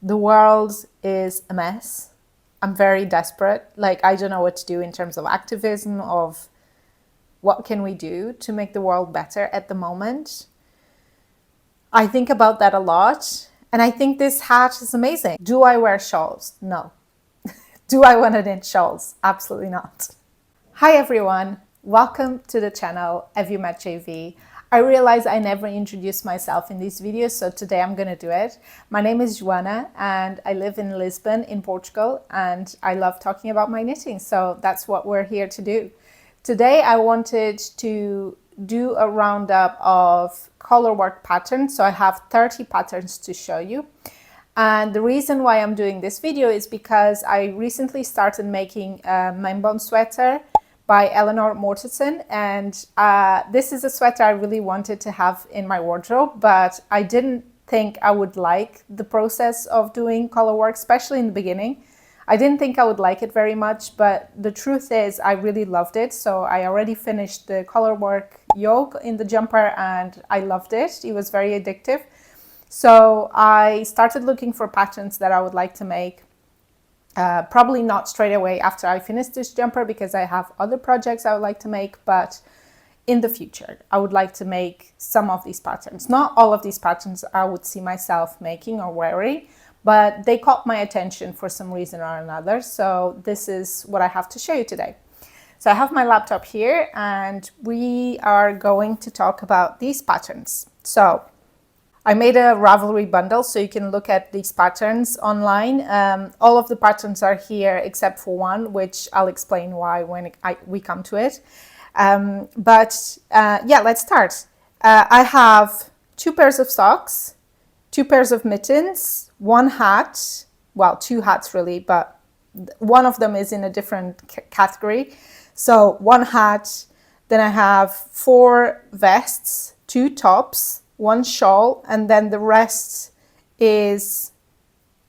The world is a mess. I'm very desperate. Like, I don't know what to do in terms of activism, of what can we do to make the world better at the moment. I think about that a lot. And I think this hat is amazing. Do I wear shawls? No. Do I want to knit shawls? Absolutely not. Hi everyone, welcome to the channel. Have you met JV? I realize I never introduced myself in these videos, so today I'm going to do it. My name is Joana and I live in Lisbon in Portugal, and I love talking about my knitting, so that's what we're here to do. Today I wanted to do a roundup of colorwork patterns, so I have 30 patterns to show you. And the reason why I'm doing this video is because I recently started making a Mainbone sweater by Eleanor Mortensen, and this is a sweater I really wanted to have in my wardrobe, but I didn't think I would like the process of doing color work, especially in the beginning. I didn't think I would like it very much, but the truth is I really loved it. So I already finished the color work yoke in the jumper and I loved it. It was very addictive. So I started looking for patterns that I would like to make. Probably not straight away after I finish this jumper, because I have other projects I would like to make, but in the future I would like to make some of these patterns. Not all of these patterns I would see myself making or wearing, but they caught my attention for some reason or another, so this is what I have to show you today. So I have my laptop here and we are going to talk about these patterns. So I made a Ravelry bundle so you can look at these patterns online. All of the patterns are here except for one, which I'll explain why when we come to it. Yeah, let's start. I have 2 pairs of socks, 2 pairs of mittens, 1 hat, well, 2 hats really, but one of them is in a different category. So 1 hat, then I have 4 vests, 2 tops, 1 shawl, and then the rest is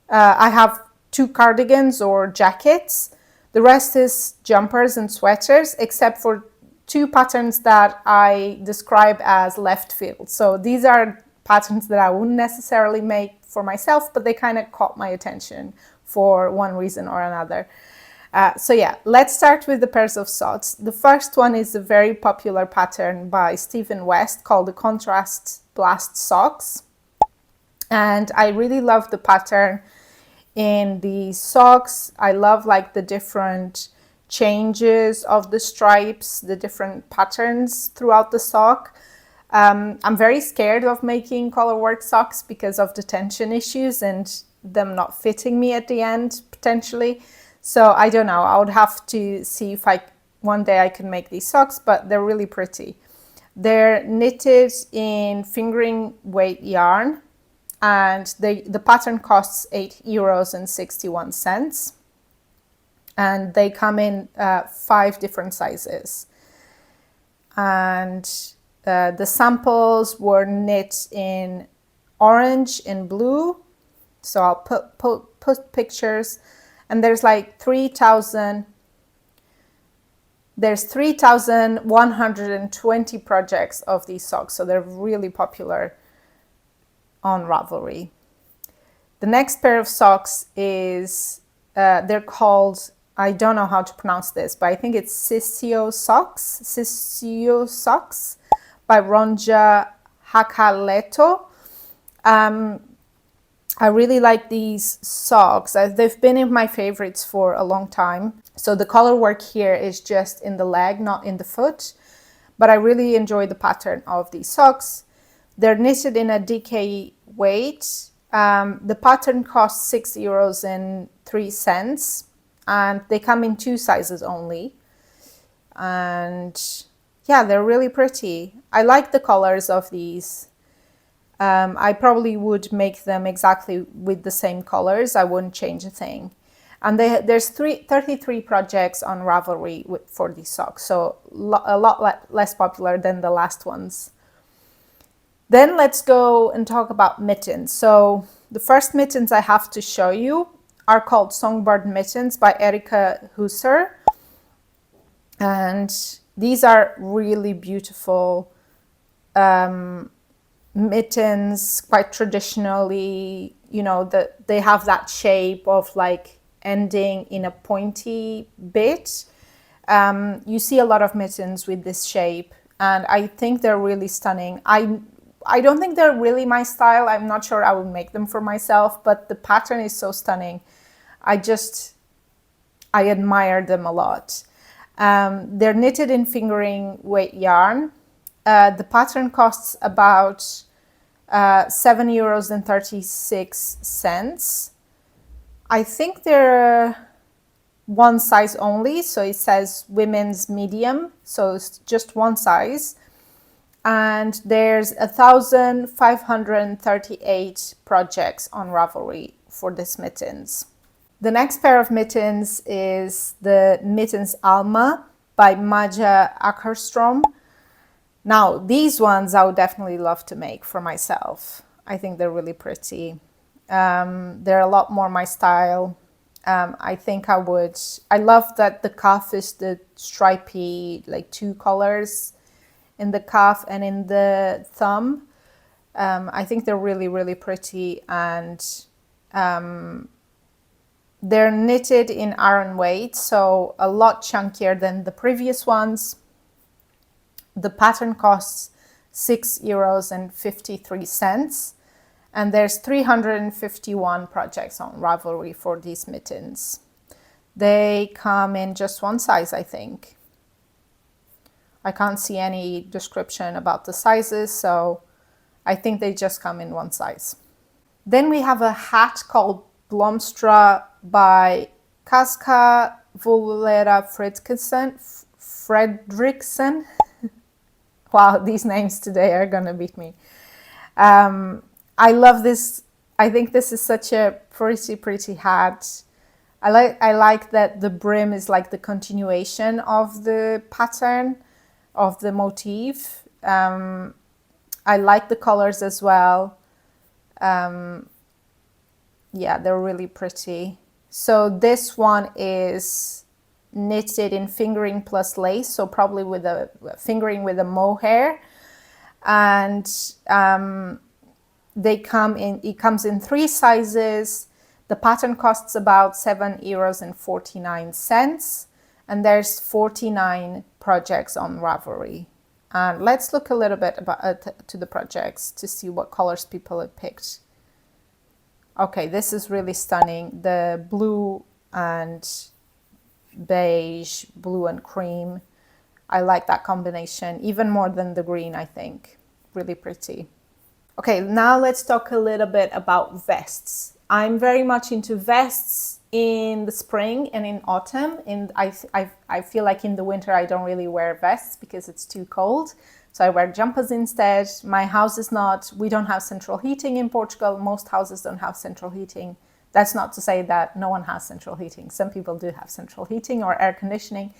I have 2 cardigans or jackets. The rest is jumpers and sweaters, except for 2 patterns that I describe as left field. So these are patterns that I wouldn't necessarily make for myself, but they kind of caught my attention for one reason or another. So yeah, let's start with the pairs of socks. The first one is a very popular pattern by Stephen West called the Contrast Blast Socks. And I really love the pattern in the socks. I love like the different changes of the stripes, the different patterns throughout the sock. I'm very scared of making colorwork socks because of the tension issues and them not fitting me at the end potentially. So I don't know, I would have to see if one day I can make these socks, but they're really pretty. They're knitted in fingering weight yarn, and the pattern costs €8.61, and they come in 5 different sizes. And the samples were knit in orange and blue, so I'll put pictures. And there's like 3,120 projects of these socks, so they're really popular on Ravelry. The next pair of socks is, they're called, I don't know how to pronounce this, but I think it's Sissio Socks by Ronja Hakaleto. I really like these socks. They've been in my favorites for a long time. So the color work here is just in the leg, not in the foot. But I really enjoy the pattern of these socks. They're knitted in a DK weight. The pattern costs €6.03, and they come in 2 sizes only. And yeah, they're really pretty. I like the colors of these. I probably would make them exactly with the same colors. I wouldn't change a thing. And there's 33 projects on Ravelry for these socks, so a lot less popular than the last ones. Then let's go and talk about mittens. So the first mittens I have to show you are called Songbird Mittens by Erika Husser. And these are really beautiful mittens, quite traditionally you know, they have that shape of like ending in a pointy bit. You see a lot of mittens with this shape, and I think they're really stunning. I don't think they're really my style. I'm not sure I would make them for myself, but the pattern is so stunning. I admire them a lot. They're knitted in fingering weight yarn. The pattern costs about €7.36. I think they're one size only, so it says women's medium, so it's just one size. And there's 1,538 projects on Ravelry for this mittens. The next pair of mittens is the Mittens Alma by Maja Ackerstrom. Now, these ones I would definitely love to make for myself. I think they're really pretty. They're a lot more my style. I think I would. I love that the cuff is the stripy, like 2 colors in the cuff and in the thumb. I think they're really, really pretty, and they're knitted in iron weight, so a lot chunkier than the previous ones. The pattern costs €6.53, and there's 351 projects on Ravelry for these mittens. They come in just one size, I think. I can't see any description about the sizes, so I think they just come in one size. Then we have a hat called Blomstra by Kaska Vulera Fredriksson. Wow, these names today are gonna beat me. I love this. I think this is such a pretty hat. I like that the brim is like the continuation of the pattern, of the motif. I like the colors as well. Yeah, they're really pretty. So this one is knitted in fingering plus lace, so probably with a fingering with a mohair, and it comes in 3 sizes. The pattern costs about €7.49, and there's 49 projects on Ravelry. And let's look a little bit to the projects to see what colors people have picked. Okay, this is really stunning. The blue and beige, blue and cream. I like that combination even more than the green, I think. Really pretty. Okay, now let's talk a little bit about vests. I'm very much into vests in the spring and in autumn. And I feel like in the winter I don't really wear vests because it's too cold. So I wear jumpers instead. My house is not, we don't have central heating in Portugal. Most houses don't have central heating. That's not to say that no one has central heating. Some people do have central heating or air conditioning,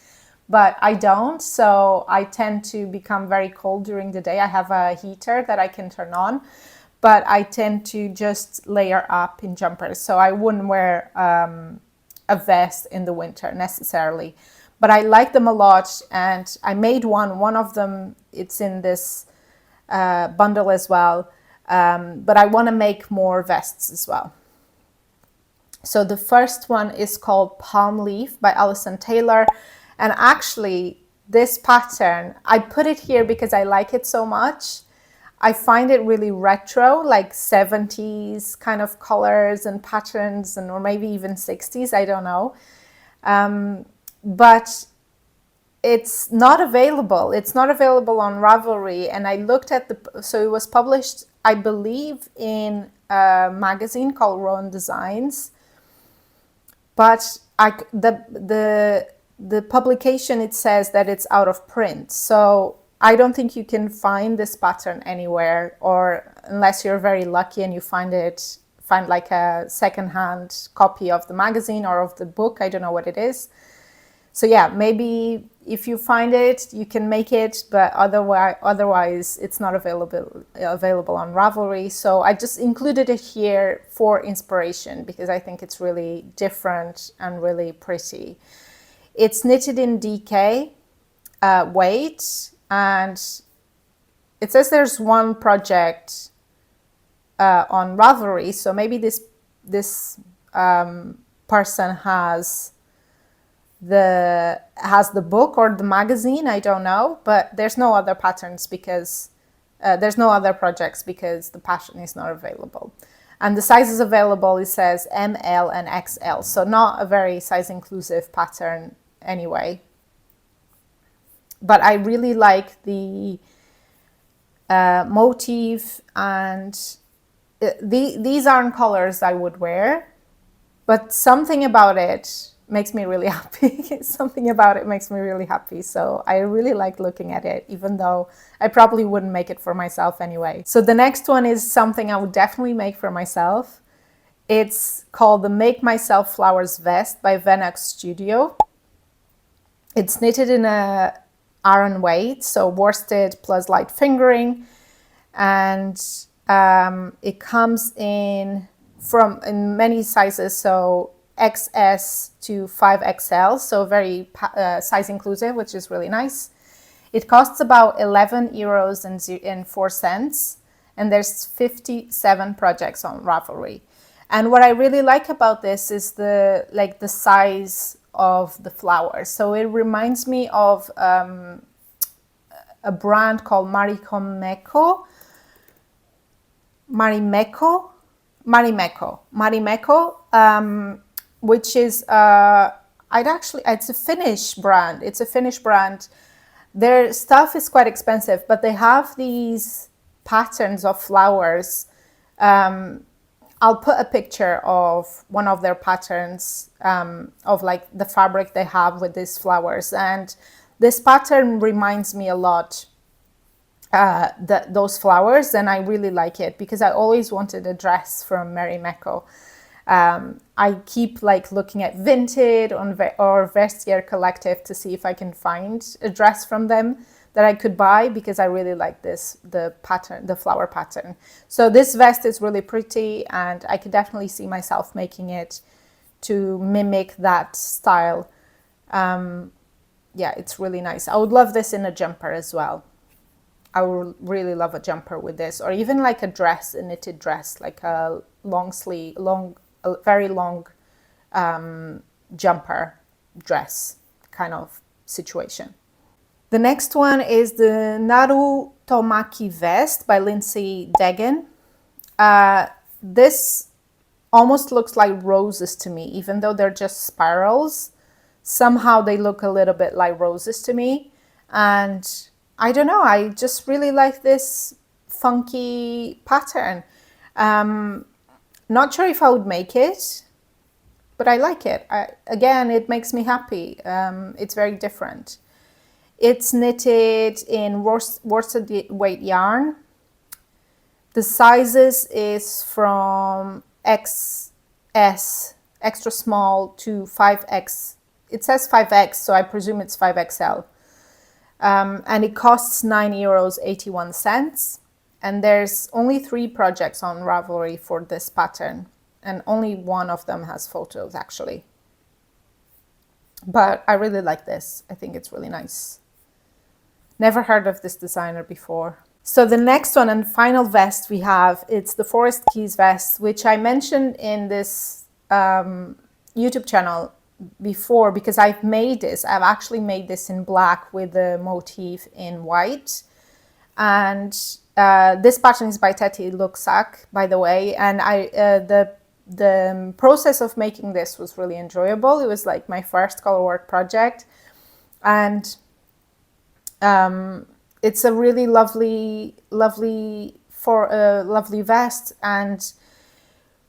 but I don't. So I tend to become very cold during the day. I have a heater that I can turn on, but I tend to just layer up in jumpers. So I wouldn't wear a vest in the winter necessarily. But I like them a lot, and I made one of them, it's in this bundle as well, but I want to make more vests as well. So the first one is called Palm Leaf by Alison Taylor, and actually this pattern, I put it here because I like it so much. I find it really retro, like 70s kind of colors and patterns, or maybe even 60s, I don't know. But it's not available. It's not available on Ravelry. And I looked at so it was published, I believe, in a magazine called Rowan Designs. But the publication, it says that it's out of print. So I don't think you can find this pattern anywhere, or unless you're very lucky and you find like a secondhand copy of the magazine or of the book. I don't know what it is. So yeah, maybe if you find it, you can make it, but otherwise it's not available on Ravelry. So I just included it here for inspiration because I think it's really different and really pretty. It's knitted in DK weight, and it says there's one project on Ravelry. So maybe this person has the book or the magazine, I don't know, but there's no other patterns because there's no other projects because the pattern is not available. And the sizes available, it says ML and XL, so not a very size inclusive pattern anyway. But I really like the motif, and these aren't colors I would wear, but something about it makes me really happy. Something about it makes me really happy. So I really like looking at it, even though I probably wouldn't make it for myself anyway. So the next one is something I would definitely make for myself. It's called the Make Myself Flowers Vest by Venox Studio. It's knitted in a iron weight, so worsted plus light fingering, and it comes in many sizes, so XS to 5XL, so very size inclusive, which is really nice. It costs about 11 euros and 4 cents, and there's 57 projects on Ravelry. And what I really like about this is the size of the flowers. So it reminds me of a brand called Marimekko, which is it's a Finnish brand. It's a Finnish brand. Their stuff is quite expensive, but they have these patterns of flowers. I'll put a picture of one of their patterns of like the fabric they have with these flowers, and this pattern reminds me a lot those flowers, and I really like it because I always wanted a dress from Marimekko. I keep like looking at Vinted or Vestiaire Collective to see if I can find a dress from them that I could buy, because I really like the pattern, the flower pattern. So this vest is really pretty, and I could definitely see myself making it to mimic that style. Yeah, it's really nice. I would love this in a jumper as well. I would really love a jumper with this, or even like a dress, a knitted dress, like a very long jumper dress kind of situation. The next one is the Narutomaki vest by Lindsay Degan. This almost looks like roses to me, even though they're just spirals. Somehow they look a little bit like roses to me. And I don't know, I just really like this funky pattern. Not sure if I would make it, but I like it. Again, it makes me happy. It's very different. It's knitted in worsted weight yarn. The sizes is from XS, extra small, to 5X. It says 5X, so I presume it's 5XL. And it costs 9 euros 81. And there's only 3 projects on Ravelry for this pattern, and only one of them has photos actually. But I really like this. I think it's really nice. Never heard of this designer before. So the next one and final vest we have, it's the Forest Keys vest, which I mentioned in this YouTube channel before, because I've made this. I've actually made this in black with the motif in white. And this pattern is by Teti Luxak, by the way. And the process of making this was really enjoyable. It was like my first colorwork project. And it's a really lovely vest. And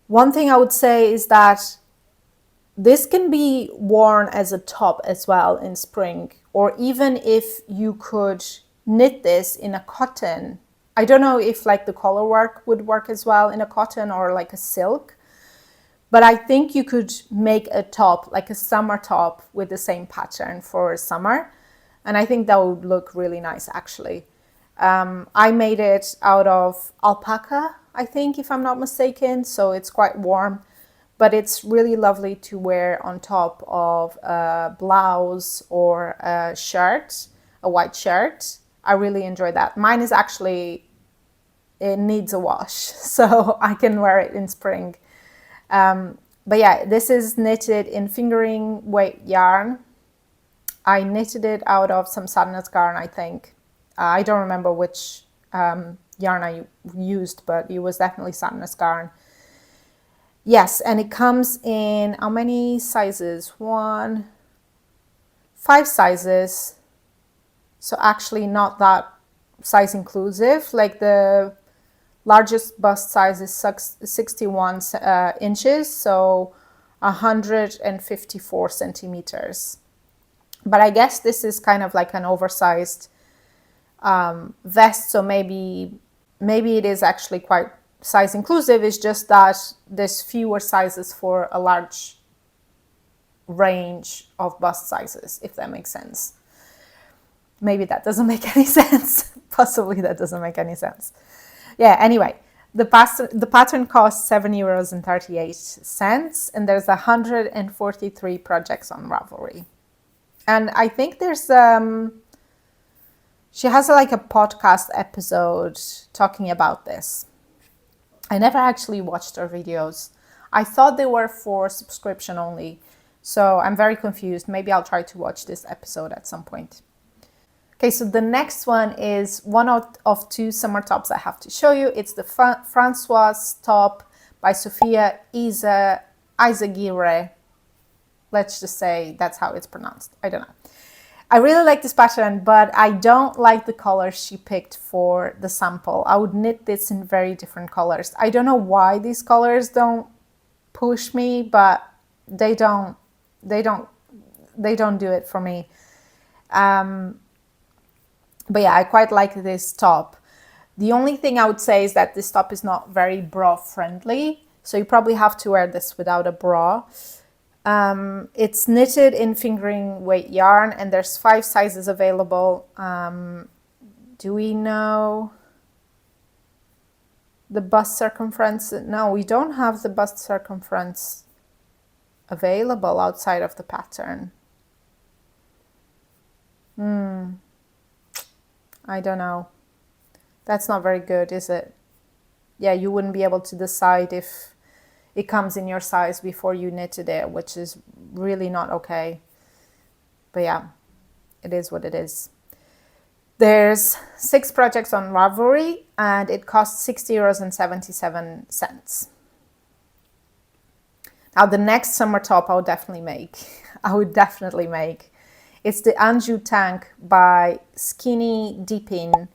one thing I would say is that this can be worn as a top as well in spring, or even if you could knit this in a cotton. I don't know if like the colorwork would work as well in a cotton or like a silk, but I think you could make a top, like a summer top with the same pattern for summer. And I think that would look really nice actually. I made it out of alpaca, I think, if I'm not mistaken, so it's quite warm, but it's really lovely to wear on top of a blouse or a shirt, a white shirt. I really enjoy that. Mine is actually it needs a wash, so I can wear it in spring. But yeah, this is knitted in fingering weight yarn. I knitted it out of some sadness yarn, I think. I don't remember which yarn I used, but it was definitely sadness yarn. Yes, and it comes in how many sizes? 5 sizes. So actually not that size inclusive. Like the largest bust size is 61 inches, so 154 centimeters. But I guess this is kind of like an oversized vest, so maybe it is actually quite size inclusive. It's just that there's fewer sizes for a large range of bust sizes, if that makes sense. Maybe that doesn't make any sense. Possibly that doesn't make any sense. Yeah, anyway, the pattern costs €7.38, and there's 143 projects on Ravelry. And I think there's she has like a podcast episode talking about this. I never actually watched her videos. I thought they were for subscription only, so I'm very confused. Maybe I'll try to watch this episode at some point. Okay, so the next one is one of 2 summer tops I have to show you. It's the Françoise top by Sophia Izaguirre. Let's just say that's how it's pronounced. I don't know. I really like this pattern, but I don't like the colors she picked for the sample. I would knit this in very different colors. I don't know why these colors don't push me, but they don't do it for me. But yeah, I quite like this top. The only thing I would say is that this top is not very bra friendly, so you probably have to wear this without a bra. It's knitted in fingering weight yarn, and there's 5 sizes available. Do we know the bust circumference? No, we don't have the bust circumference available outside of the pattern. I don't know. That's not very good, is it? Yeah, you wouldn't be able to decide if it comes in your size before you knitted it, which is really not okay. But yeah, it is what it is. There's 6 projects on Ravelry, and it costs €60.77. Now the next summer top I would definitely make. It's the Anjou Tank by Skinny Dipping.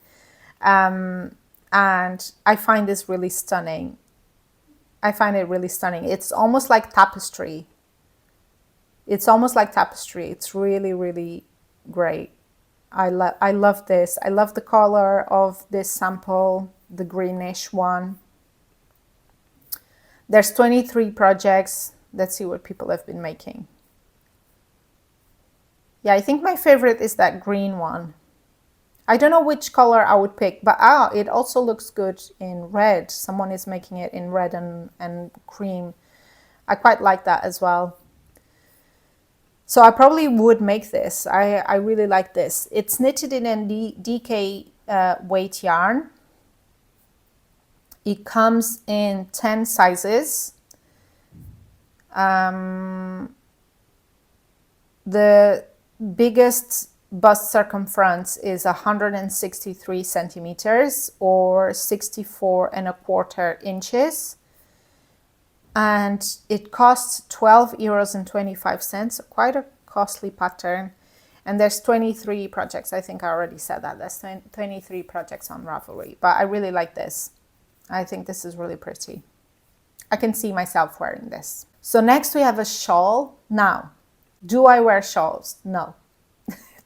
And I find this really stunning. It's almost like tapestry. It's really, really great. I love this. I love the color of this sample, the greenish one. There's 23 projects. Let's see what people have been making. Yeah, I think my favorite is that green one. I don't know which color I would pick, but it also looks good in red. Someone is making it in red and cream. I quite like that as well. So I probably would make this. I really like this. It's knitted in a DK weight yarn. It comes in 10 sizes. The biggest bust circumference is 163 centimeters or 64¼ inches. And it costs €12.25, quite a costly pattern. And there's 23 projects. I think I already said that. There's 23 projects on Ravelry. But I really like this. I think this is really pretty. I can see myself wearing this. So next we have a shawl. Now, do I wear shawls? No.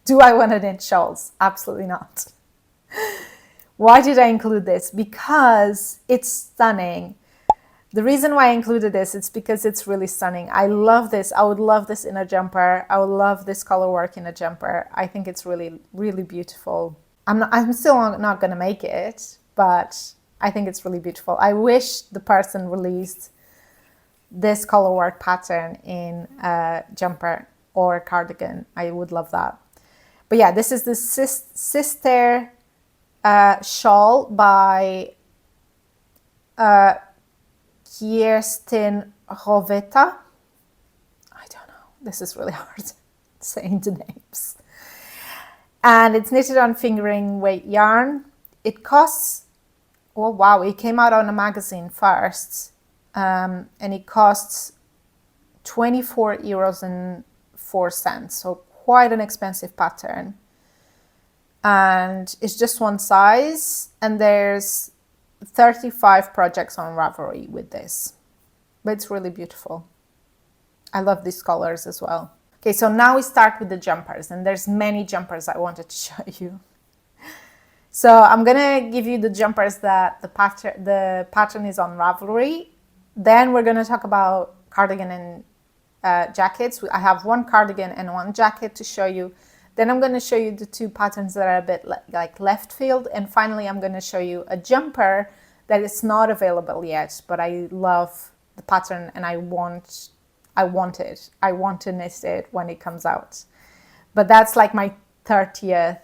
Do I want to knit shawls? Absolutely not. Why did I include this? Because it's stunning. The reason why I included this is because it's really stunning. I love this. I would love this in a jumper. I would love this color work in a jumper. I think it's really, really beautiful. I'm still not going to make it, but I think it's really beautiful. I wish the person released this color work pattern in a jumper or a cardigan. I would love that. But yeah, this is the Sister shawl by Kirsten Roveta. I don't know. This is really hard saying the names. And it's knitted on fingering weight yarn. It costs, oh wow, it came out on a magazine first. And it costs 24 euros and 4 cents. So quite an expensive pattern. And it's just one size. And there's 35 projects on Ravelry with this. But it's really beautiful. I love these colors as well. Okay, so now we start with the jumpers, and there's many jumpers I wanted to show you. So I'm gonna give you the jumpers that the pattern is on Ravelry. Then we're gonna talk about cardigan and jackets. I have one cardigan and one jacket to show you. Then I'm gonna show you the two patterns that are a bit like left field, and finally I'm gonna show you a jumper that is not available yet, but I love the pattern and I want it. I want to knit it when it comes out. But that's like my 30th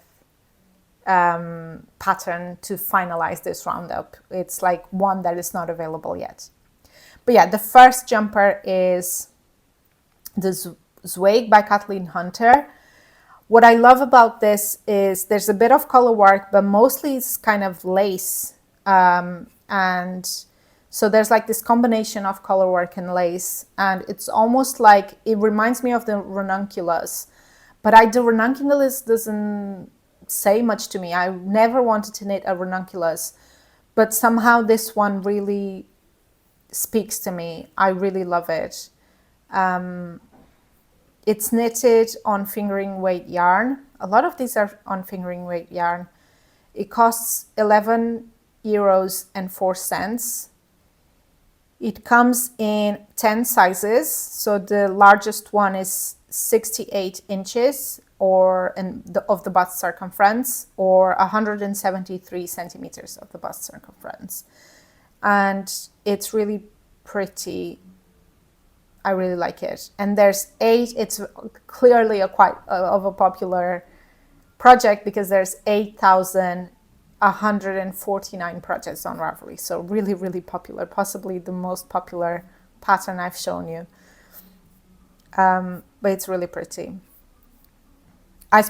pattern to finalize this roundup. It's like one that is not available yet. But yeah, the first jumper is the Zweig by Kathleen Hunter. What I love about this is there's a bit of color work, but mostly it's kind of lace. And so there's like this combination of color work and lace, and it's almost like, it reminds me of the ranunculus, but the ranunculus doesn't say much to me. I never wanted to knit a ranunculus, but somehow this one really speaks to me. I really love it. It's knitted on fingering weight yarn. A lot of these are on fingering weight yarn. It costs 11 euros and 4 cents. It comes in 10 sizes. So the largest one is 68 inches of the bust circumference, or 173 centimeters of the bust circumference. And it's really pretty. I really like it. And there's 8. It's clearly a quite of a popular project because there's 8,149 projects on Ravelry. So really, really popular. Possibly the most popular pattern I've shown you. But it's really pretty. I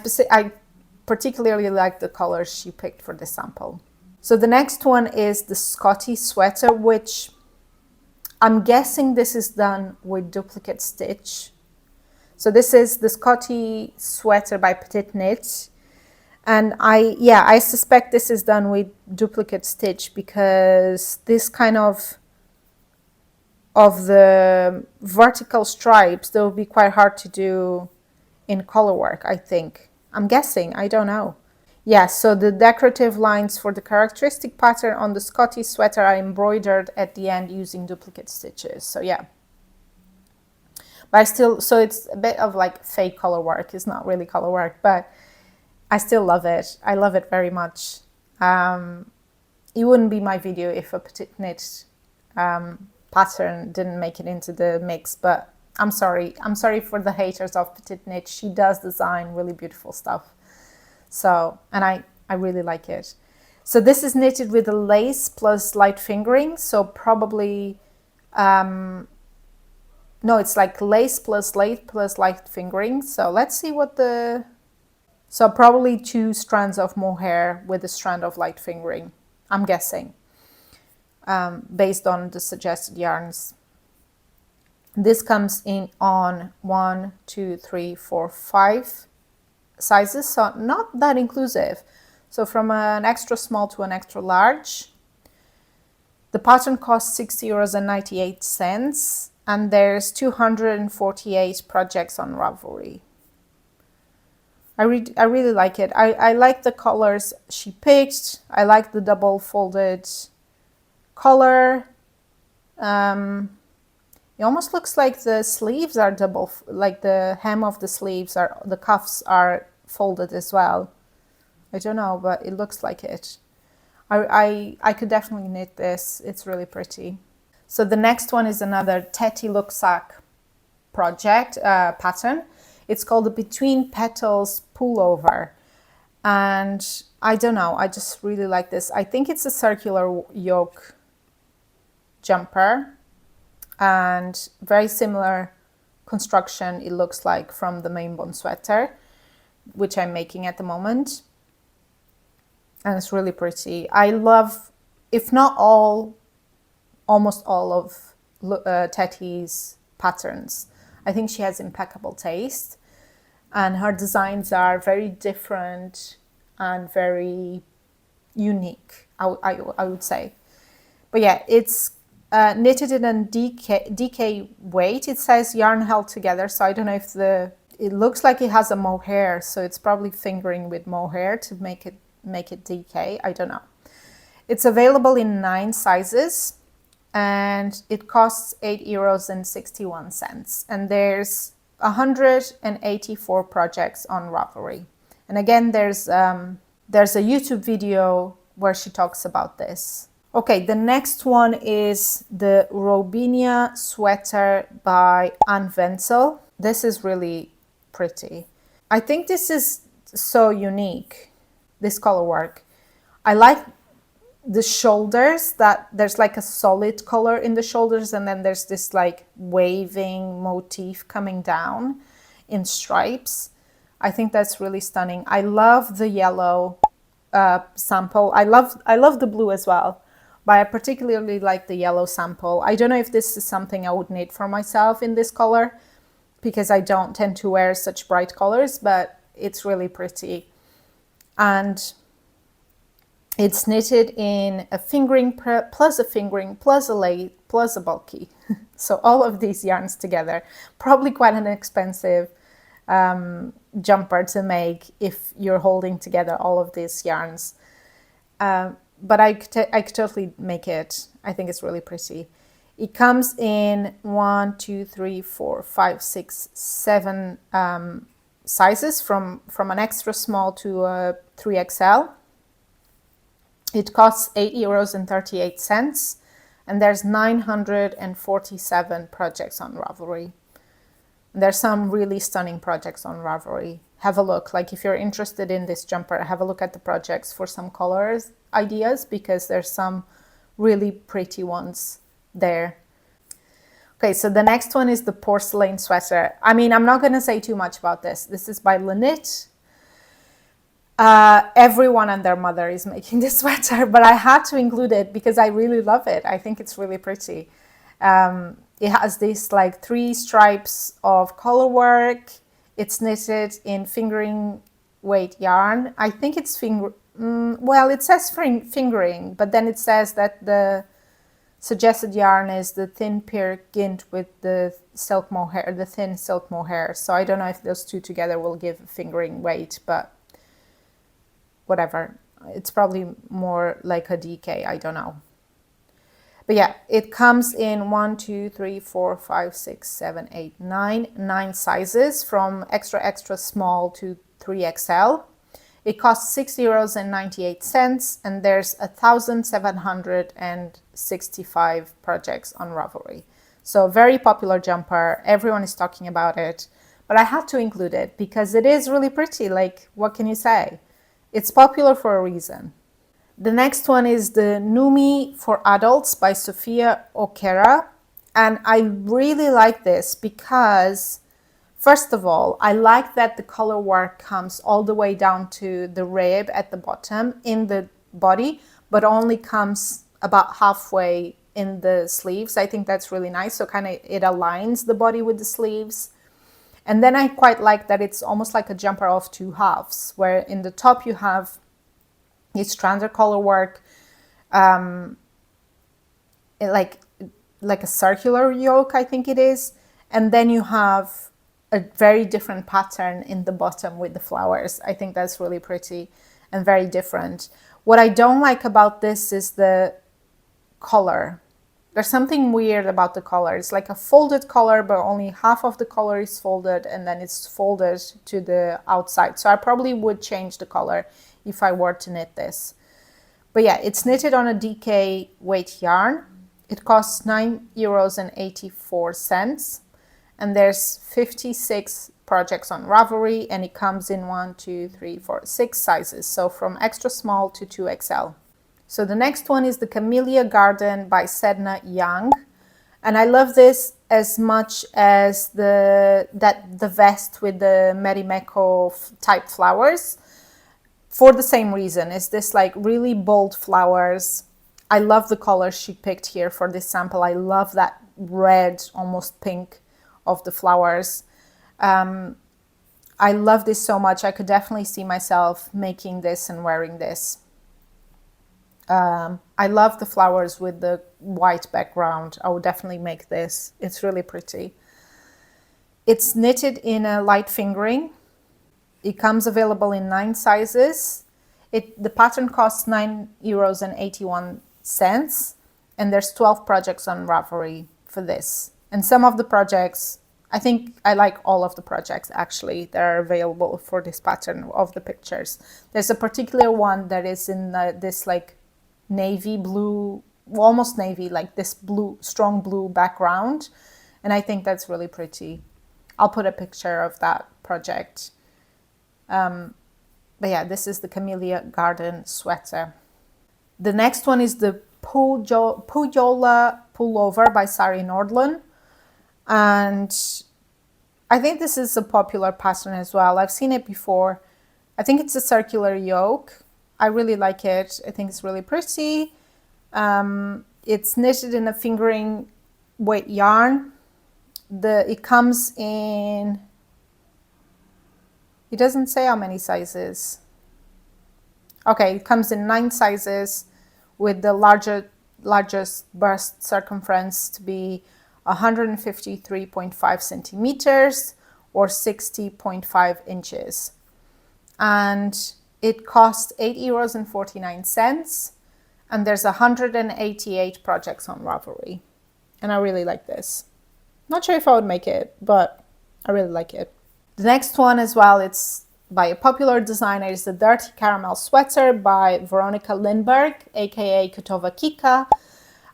particularly like the colors she picked for the sample. So the next one is the Scotty sweater, which I'm guessing this is done with duplicate stitch. So this is the Scotty sweater by Petite Knit. And I suspect this is done with duplicate stitch because this kind of the vertical stripes, they will be quite hard to do in color work, I think. I'm guessing, I don't know. Yeah, so the decorative lines for the characteristic pattern on the Scotty sweater are embroidered at the end using duplicate stitches. So yeah. But so it's a bit of like fake color work. It's not really color work, but I still love it. I love it very much. It wouldn't be my video if a Petite Knit pattern didn't make it into the mix, but I'm sorry. I'm sorry for the haters of Petite Knit. She does design really beautiful stuff. So, and I really like it. So this is knitted with a lace plus light fingering. So probably, no, it's like lace plus light fingering. So let's see what so probably 2 strands of mohair with a strand of light fingering, I'm guessing, based on the suggested yarns. This comes in on 1, 2, 3, 4, 5 sizes, so not that inclusive. So from an extra small to an extra large. The pattern costs 6.98 euros, and there's 248 projects on Ravelry. I really like it. I like the colors she picked. I like the double folded collar. It almost looks like the sleeves are double, like the hem of the sleeves the cuffs are folded as well. I don't know, but it looks like it. I could definitely knit this. It's really pretty. So the next one is another Teti Looksack project pattern. It's called the Between Petals Pullover. And I don't know, I just really like this. I think it's a circular yoke jumper, and very similar construction it looks like from the main bone sweater, which I'm making at the moment. And it's really pretty. I love, if not all, almost all of Teti's patterns. I think she has impeccable taste, and her designs are very different and very unique, I would say. But yeah, it's knitted in a DK weight. It says yarn held together, so I don't know if it looks like it has a mohair, so it's probably fingering with mohair to make it DK. I don't know. It's available in 9 sizes, and it costs €8.61. And there's 184 projects on Ravelry. And again, there's a YouTube video where she talks about this. Okay, the next one is the Robinia sweater by Anne Wenzel. This is really pretty. I think this is so unique, this color work. I like the shoulders, that there's like a solid color in the shoulders, and then there's this like waving motif coming down in stripes. I think that's really stunning. I love the yellow sample. I love the blue as well, but I particularly like the yellow sample. I don't know if this is something I would knit for myself in this color, because I don't tend to wear such bright colors, but it's really pretty. And it's knitted in a fingering plus a fingering plus a late plus a bulky. So all of these yarns together, probably quite an expensive jumper to make if you're holding together all of these yarns. But I could totally make it. I think it's really pretty. It comes in 1, 2, 3, 4, 5, 6, 7 sizes, from an extra small to a 3XL. It costs €8.38, and there's 947 projects on Ravelry. There's some really stunning projects on Ravelry. Have a look. Like, if you're interested in this jumper, have a look at the projects for some colors ideas, because there's some really pretty ones there. Okay, so the next one is the porcelain sweater. I mean, I'm not going to say too much about this. This is by Lenit. Everyone and their mother is making this sweater, but I had to include it because I really love it. I think it's really pretty. It has these like 3 stripes of color work. It's knitted in fingering weight yarn. I think it's well, it says fingering, but then it says that the suggested yarn is the thin pear gint with the silk mohair, the thin silk mohair. So I don't know if those two together will give fingering weight, but whatever. It's probably more like a DK, I don't know. But yeah, it comes in 1, 2, 3, 4, 5, 6, 7, 8, 9 sizes, from extra small to 3XL. It costs €6.98, and there's 1,765 projects on Ravelry. So very popular jumper. Everyone is talking about it, but I had to include it because it is really pretty. Like, what can you say? It's popular for a reason. The next one is the Numi for Adults by Sophia O'Kara. And I really like this because, first of all, I like that the color work comes all the way down to the rib at the bottom in the body, but only comes about halfway in the sleeves. I think that's really nice. So kind of it aligns the body with the sleeves. And then I quite like that it's almost like a jumper of 2 halves, where in the top you have its standard color work, like a circular yoke, I think it is. And then you have a very different pattern in the bottom with the flowers. I think that's really pretty and very different. What I don't like about this is the color. There's something weird about the color. It's like a folded color, but only half of the color is folded, and then it's folded to the outside. So I probably would change the color if I were to knit this. But yeah, it's knitted on a DK weight yarn. It costs €9.84, and there's 56 projects on Ravelry, and it comes in 1, 2, 3, 4, 6 sizes. So from extra small to 2XL. So the next one is the Camellia Garden by Sedna Young. And I love this as much as the vest with the Merimeko type flowers, for the same reason. It's this like really bold flowers. I love the colors she picked here for this sample. I love that red, almost pink of the flowers. I love this so much. I could definitely see myself making this and wearing this. I love the flowers with the white background. I would definitely make this. It's really pretty. It's knitted in a light fingering. It comes available in 9 sizes. The pattern costs €9.81, and there's 12 projects on Ravelry for this. And some of the projects, I think I like all of the projects actually that are available for this pattern of the pictures. There's a particular one that is in this like navy blue, almost navy, like this blue, strong blue background. And I think that's really pretty. I'll put a picture of that project. But yeah, this is the Camellia Garden sweater. The next one is the Pujola pullover by Sari Nordlund. And I think this is a popular pattern as well. I've seen it before. I think it's a circular yoke. I really like it. I think it's really pretty. It's knitted in a fingering weight yarn. It comes in, it doesn't say how many sizes. Okay, it comes in 9 sizes with the largest bust circumference to be 153.5 centimeters or 60.5 inches. And it costs €8.49, and there's 188 projects on Ravelry. And I really like this. Not sure if I would make it, but I really like it. The next one as well, it's by a popular designer, is the Dirty Caramel Sweater by Veronica Lindberg, aka Kotova Kika.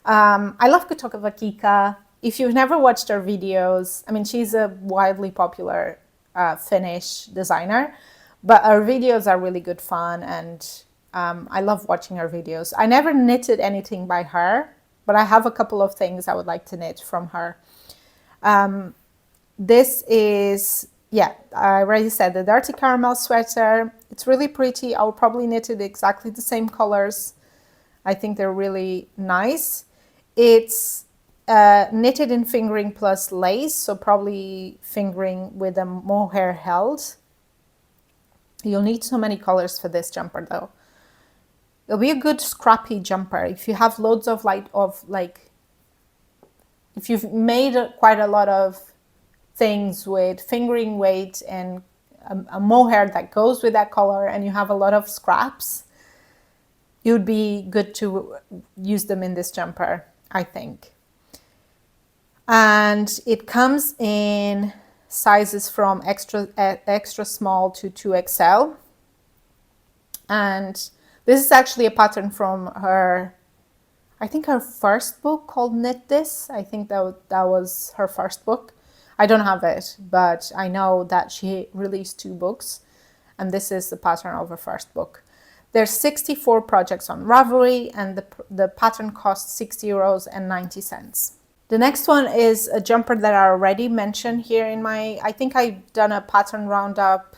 I love Kotova Kika. If you've never watched her videos, I mean, she's a widely popular Finnish designer, but her videos are really good fun, and I love watching her videos. I never knitted anything by her, but I have a couple of things I would like to knit from her. This is, yeah, I already said, the Dirty Caramel Sweater. It's really pretty. I would probably knit it exactly the same colors. I think they're really nice. It's knitted in fingering plus lace, so probably fingering with a mohair held. You'll need so many colors for this jumper though. It'll be a good scrappy jumper if you have loads of if you've made quite a lot of things with fingering weight and a mohair that goes with that color, and you have a lot of scraps, it would be good to use them in this jumper, I think. And it comes in sizes from extra small to 2XL. And this is actually a pattern from her, I think her first book called Knit This. I think that was her first book. I don't have it, but I know that she released 2 books, and this is the pattern of her first book. There's 64 projects on Ravelry, and the pattern costs €6.90. The next one is a jumper that I already mentioned here in my, I think I've done a pattern roundup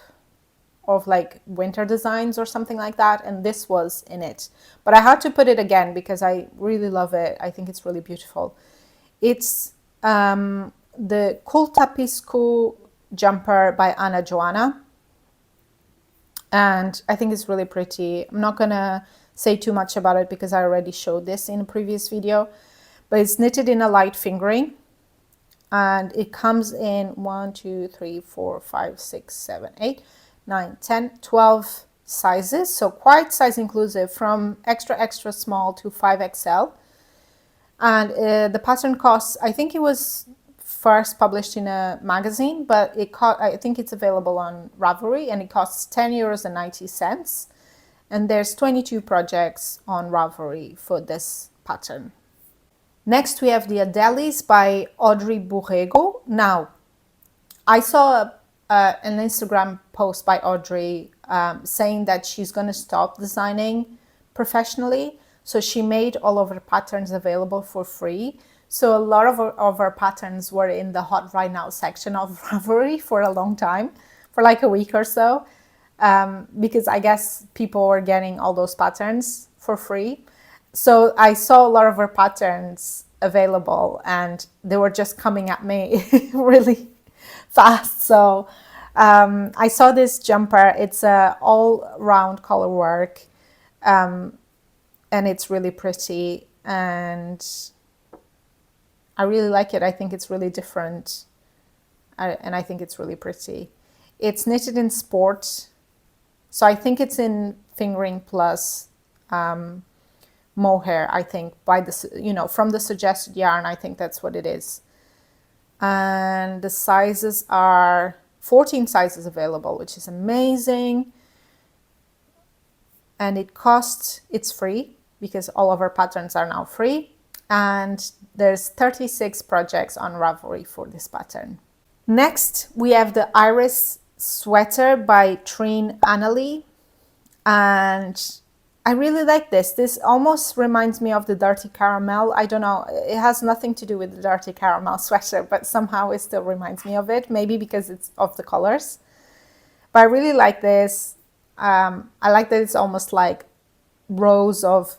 of like winter designs or something like that, and this was in it. But I had to put it again because I really love it. I think it's really beautiful. It's the Kultapisku jumper by Anna Joanna. And I think it's really pretty. I'm not gonna say too much about it because I already showed this in a previous video. But it's knitted in a light fingering, and it comes in 1, 2, 3, 4, 5, 6, 7, 8, 9, 10, 12 sizes. So quite size inclusive, from extra small to 5XL. And the pattern costs, I think it was first published in a magazine, but I think it's available on Ravelry, and it costs €10.90. And there's 22 projects on Ravelry for this pattern. Next, we have the Adelis by Audrey Bourrego. Now, I saw an Instagram post by Audrey saying that she's going to stop designing professionally. So she made all of her patterns available for free. So a lot of her patterns were in the Hot Right Now section of Ravelry for a long time, for like a week or so, because I guess people were getting all those patterns for free. So I saw a lot of her patterns available and they were just coming at me really fast. So I saw this jumper. It's a all-round color work, and it's really pretty, and I really like it. I think it's really different, and I think it's really pretty. It's knitted in sport, so I think it's in fingering plus mohair. I think by the from the suggested yarn, I think that's what it is. And the sizes are 14 sizes available, which is amazing. And it's free because all of our patterns are now free. And there's 36 projects on Ravelry for this pattern. Next, we have the Iris sweater by Trine Annalie. And I really like this. This almost reminds me of the Dirty Caramel. I don't know. It has nothing to do with the Dirty Caramel sweater, but somehow it still reminds me of it. Maybe because it's of the colors. But I really like this. I like that it's almost like rows of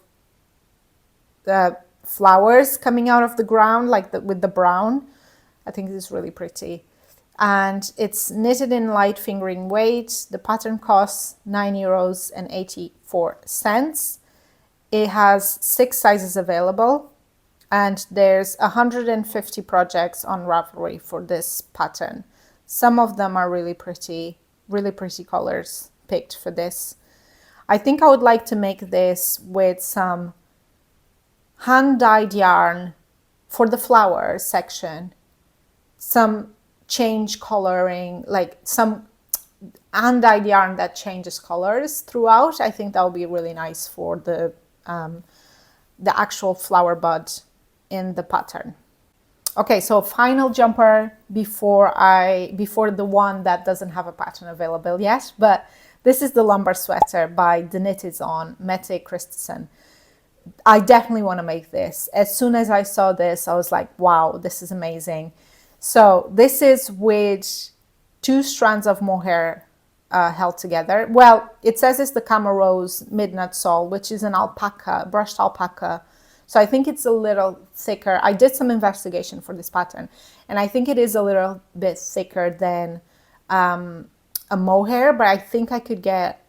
flowers coming out of the ground, like with the brown. I think this is really pretty. And it's knitted in light fingering weight. The pattern costs €9.84. It has 6 sizes available, and there's 150 projects on Ravelry for this pattern. Some of them are really pretty colors picked for this. I think I would like to make this with some hand-dyed yarn for the flower section, some change coloring, like some hand-dyed yarn that changes colors throughout. I think that would be really nice for the actual flower bud in the pattern. Okay, so final jumper before the one that doesn't have a pattern available yet, but this is the lumber sweater by The Knit Is On, Mette Christensen. I definitely want to make this. As soon as I saw this, I was like, wow, this is amazing. So this is with 2 strands of mohair held together. Well, it says it's the Camarose Midnight Sol, which is an alpaca, brushed alpaca. So I think it's a little thicker. I did some investigation for this pattern, and I think it is a little bit thicker than a mohair, but I think I could get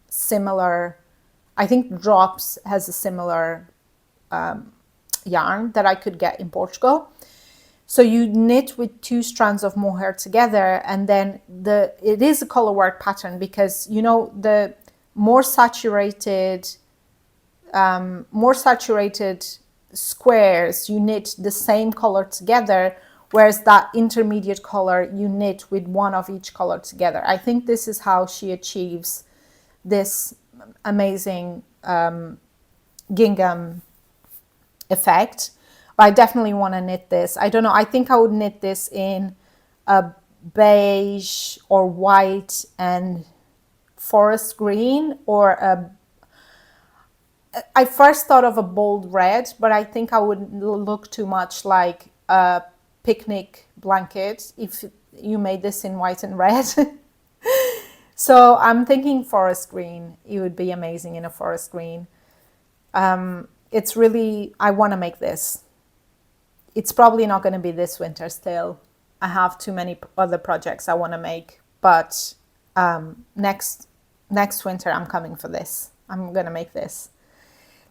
similar. I think Drops has a similar yarn that I could get in Portugal. So you knit with 2 strands of mohair together, and then it is a color work pattern because, you know, the more saturated squares, you knit the same color together, whereas that intermediate color you knit with one of each color together. I think this is how she achieves this amazing gingham effect. But I definitely want to knit this. I don't know, I think I would knit this in a beige or white and forest green, or I first thought of a bold red, but I think I would look too much like a picnic blanket if you made this in white and red. So I'm thinking forest green. It would be amazing in a forest green. It's really, I want to make this. It's probably not going to be this winter still. I have too many other projects I want to make, but next winter I'm coming for this. I'm going to make this.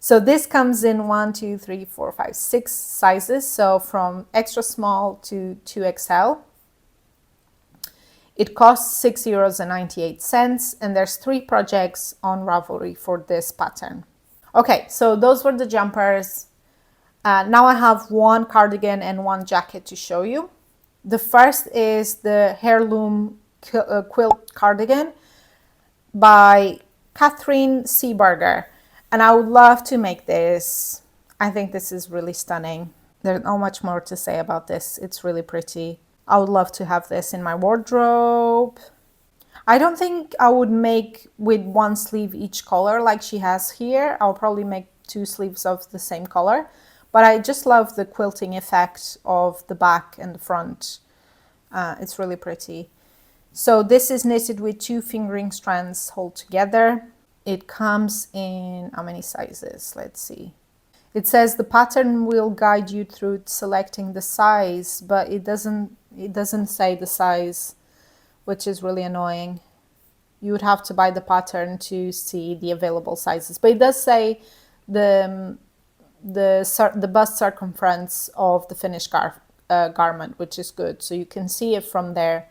So this comes in 1, 2, 3, 4, 5, 6 sizes. So from extra small to 2XL. It costs €6.98, and there's 3 projects on Ravelry for this pattern. Okay, so those were the jumpers. Now I have 1 cardigan and 1 jacket to show you. The first is the Heirloom Quilt Cardigan by Catherine Seeberger. And I would love to make this. I think this is really stunning. There's not much more to say about this. It's really pretty. I would love to have this in my wardrobe. I don't think I would make with 1 sleeve each color like she has here. I'll probably make two sleeves of the same color. But I just love the quilting effect of the back and the front. It's really pretty. So this is knitted with 2 fingering strands held together. It comes in how many sizes? Let's see. It says the pattern will guide you through selecting the size, but it doesn't say the size, which is really annoying. You would have to buy the pattern to see the available sizes, but it does say the bust circumference of the finished garment, which is good. So you can see it from there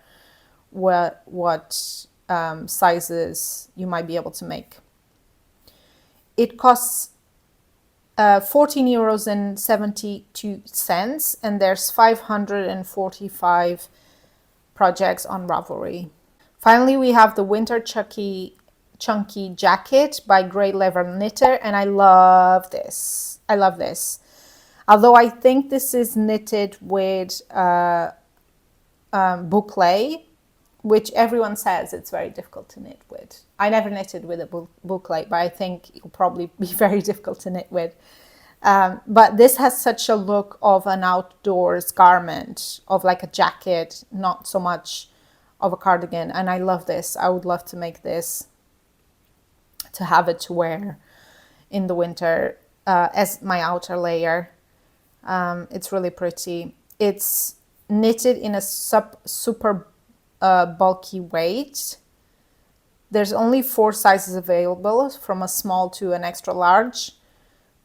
what sizes you might be able to make. It costs 14 €72, and there's 545 projects on Ravelry. Finally, we have the Winter Chunky Jacket by Grey Leather Knitter, and I love this. I love this. Although I think this is knitted with boucle, which everyone says it's very difficult to knit with. I never knitted with a boucle, but I think it will probably be very difficult to knit with. But this has such a look of an outdoors garment, of like a jacket, not so much of a cardigan, and I love this. I would love to make this, to have it to wear in the winter as my outer layer. It's really pretty. It's knitted in a super bulky weight. There's only 4 sizes available, from a small to an extra large.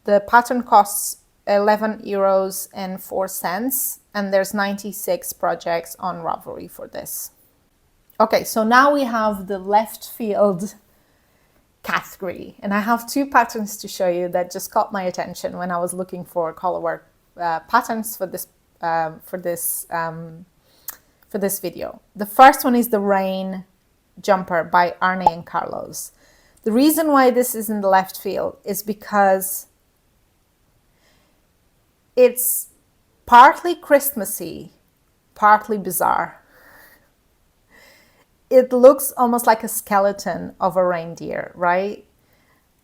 The pattern costs €11.04, and there's 96 projects on Ravelry for this. Okay, so now we have the left field category, and I have 2 patterns to show you that just caught my attention when I was looking for COLORWORK patterns for this video. The first one is the Rain Jumper by Arne and Carlos. The reason why this is in the left field is because it's partly Christmassy, partly bizarre. It looks almost like a skeleton of a reindeer, right?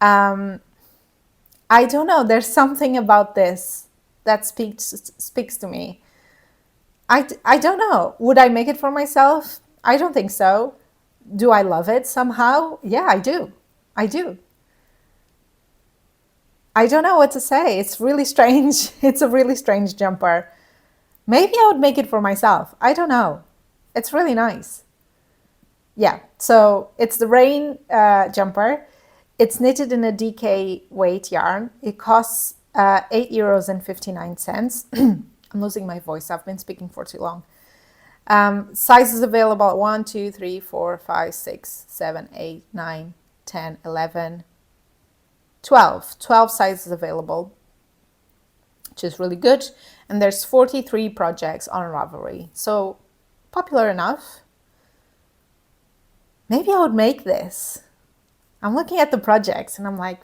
I don't know. There's something about this that speaks to me. I don't know. Would I make it for myself? I don't think so. Do I love it somehow? Yeah, I do. I do. I don't know what to say. It's really strange. It's a really strange jumper. Maybe I would make it for myself. I don't know. It's really nice. Yeah, so it's the Rain jumper. It's knitted in a DK weight yarn. It costs €8.59. I'm losing my voice. I've been speaking for too long. Sizes available: 1, 2, 3, 4, 5, 6, 7, 8, 9, 10, 11, 12. 12 sizes available, which is really good. And there's 43 projects on Ravelry. So popular enough. Maybe I would make this. I'm looking at the projects and I'm like,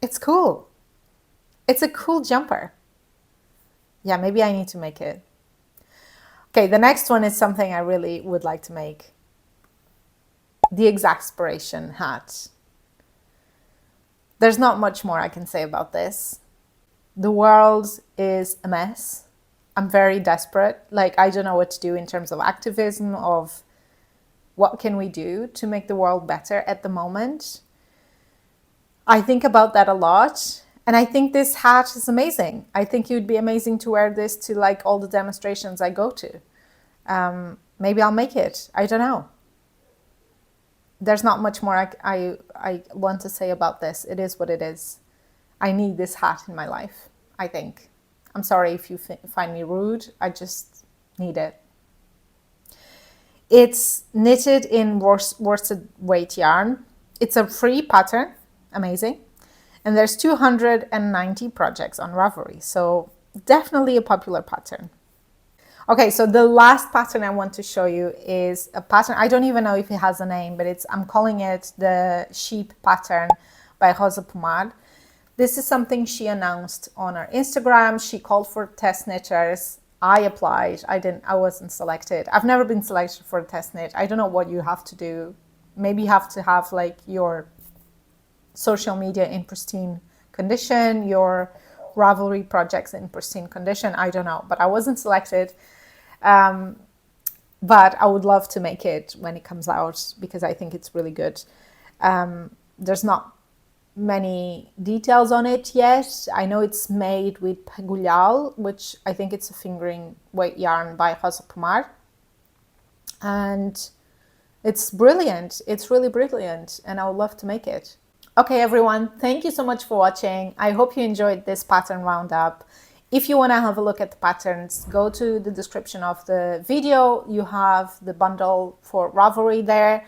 it's cool. It's a cool jumper. Yeah, maybe I need to make it. Okay, the next one is something I really would like to make. The Exasperation hat. There's not much more I can say about this. The world is a mess. I'm very desperate. Like, I don't know what to do in terms of activism, of what can we do to make the world better at the moment. I think about that a lot. And I think this hat is amazing. I think it would be amazing to wear this to like all the demonstrations I go to. Maybe I'll make it. I don't know. There's not much more I want to say about this. It is what it is. I need this hat in my life, I think. I'm sorry if you find me rude. I just need it. It's knitted in worsted weight yarn. It's a free pattern. Amazing. And there's 290 projects on Ravelry. So definitely a popular pattern. Okay, so the last pattern I want to show you is a pattern. I don't even know if it has a name, but I'm calling it the Sheep pattern by Rosa Pomar. This is something she announced on her Instagram. She called for test knitters. I applied. I wasn't selected. I've never been selected for a test knit. I don't know what you have to do. Maybe you have to have like your social media in pristine condition, your Ravelry projects in pristine condition. I don't know, but I wasn't selected. But I would love to make it when it comes out because I think it's really good. There's not many details on it yet. I know it's made with Pegulhal, which I think it's a fingering weight yarn by Rosa Pomar. And it's brilliant. It's really brilliant, and I would love to make it. Okay, everyone, thank you so much for watching. I hope you enjoyed this pattern roundup. If you want to have a look at the patterns, go to the description of the video. You have the bundle for Ravelry there.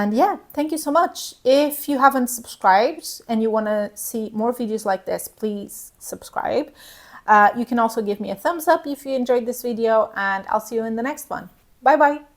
And yeah, thank you so much. If you haven't subscribed and you want to see more videos like this, please subscribe. You can also give me a thumbs up if you enjoyed this video, and I'll see you in the next one. Bye bye.